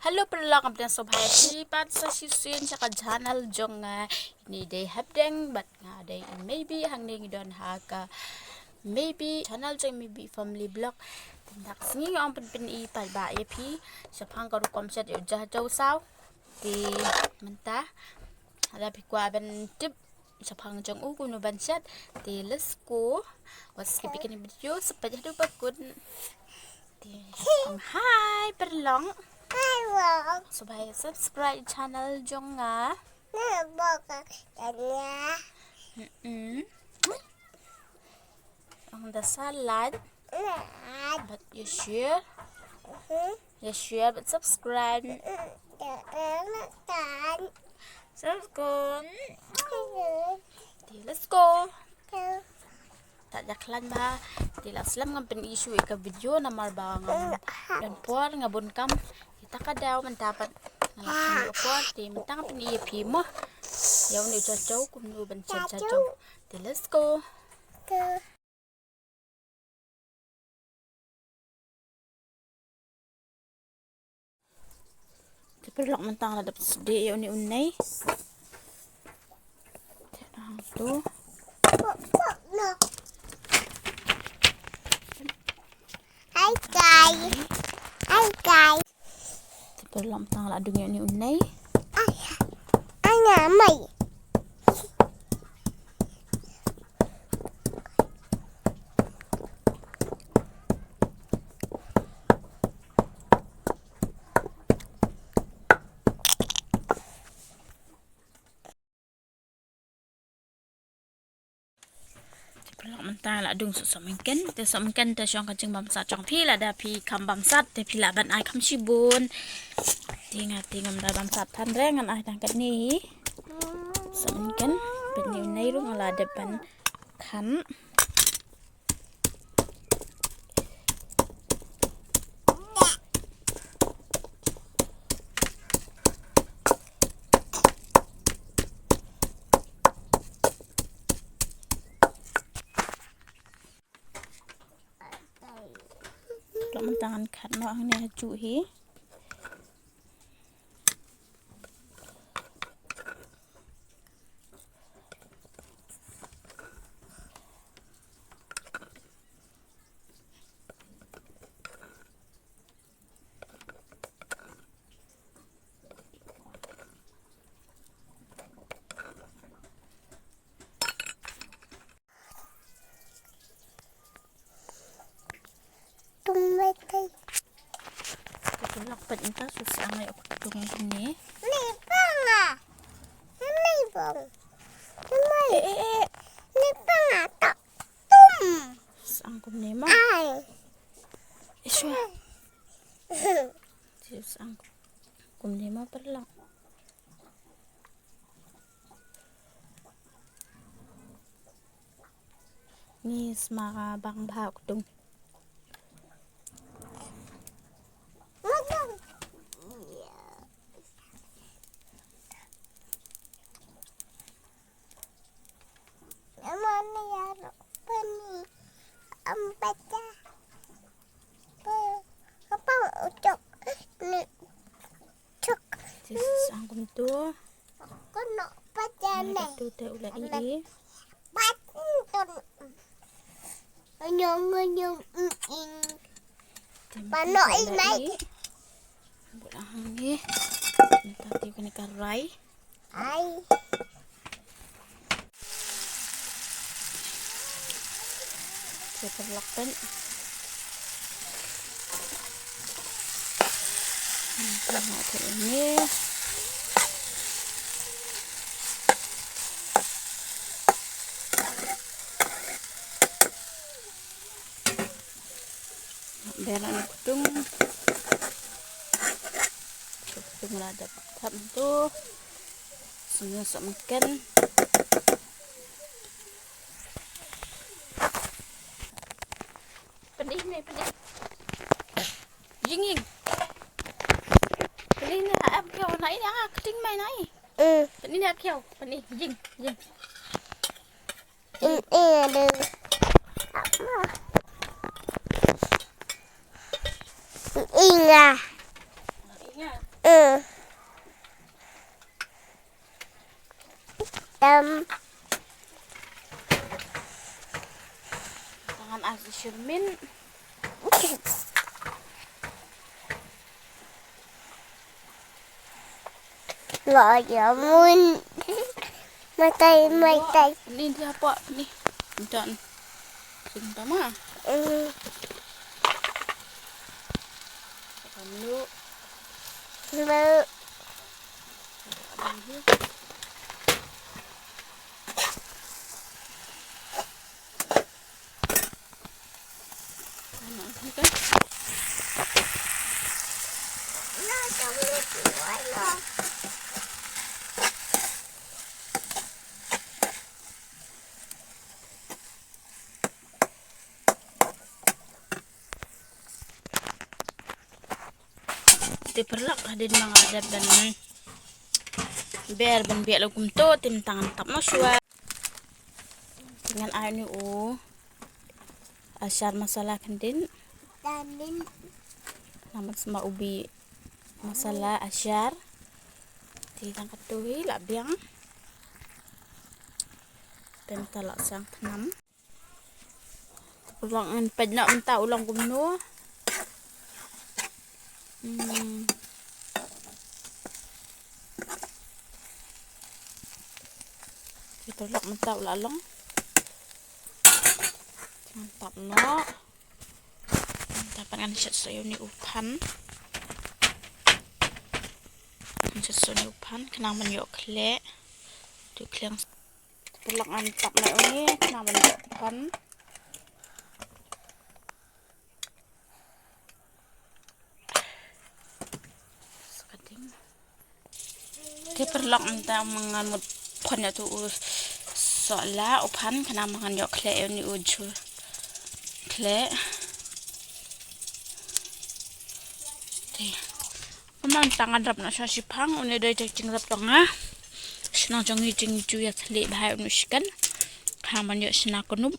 Halo pala kampiang sobhay lipat sa sisuin sa channel jong ni day habdeng but nga day maybe hangning don haka maybe channel jong maybe family vlog tindak singi ang pin ipal ba pi sa pangkaru komset yu jaw saw di menta ada pi kwa ben tip sa pang jong u kuno banset di let's go was bikin video sepaja du bakun di hi perlong supaya subscribe channel jong nga ang dasalan but you share but subscribe let's go tak jaklan ba dilaslam ngam pen isu ka video na marbang dan por ngabun kam kita kadaw man dapat nalaksan ko di mitang pen ipi mo yaw ni jajaw kum nu ban jajaw let's go perlok mentang la dapat sedih yaw ni unay tu Hi guys. perlok mentang la dung yaw ni unay Mày. perlok mentang la dung su samengken te samengken te syong kancing bamsa chong phi la da phi kam bamsat te phi la ban ai kam shibun tingam da bamsat than rengan ai tang kan ni samengken ben ni unay ru ngala depan kan mentangan kan no ang ne chu hi lakpat inta susah ngay ako tungan ini Nipang ah. Nipang. Nipang ah. Tak tum. sangkum ni ma Ay. iswa sangkum ni ma perlang ni smaka bang bahak tung sangkum tu Kono pajane. tu te ula ii Patun. Nyong Pano inay. bulang ni tadi kena karai Ay. perlakpan ini beran kutung lah dapat tu semua makan pedih jinging pedih ni nak kau nak ini ah keting mai nai pedih nak kau pedih jing Ada. Inga. Tam. Tangan Asi Syirmin. Layamun. Matay. Ini dia apa? Nih. Dan. Tinggal mah. Kamu. Lu. Diperlak hadin mga adab dan biar ben biar lagum to tim tangan tap no shwa dengan air ni asyar masalah kendin Damin. namun semua ubi masalah asyar di tangkat tuhi lah biang dan talak sang tenam ulang nak minta ulang gumno kita lak minta ulang mantap no dapat kan saya ni upan ni upan kenang menyok kle tu kleng pelak mantap na ni kenang menyok upan sekating dia perlak mentang mengamut punya tu soalnya upan kenang menyok kle ni uju kle Pemang tangan rap na siya sipang unay day cing rap tanga sinang jang hijing ju ya tali bahaya unuskan haman yo sinakunub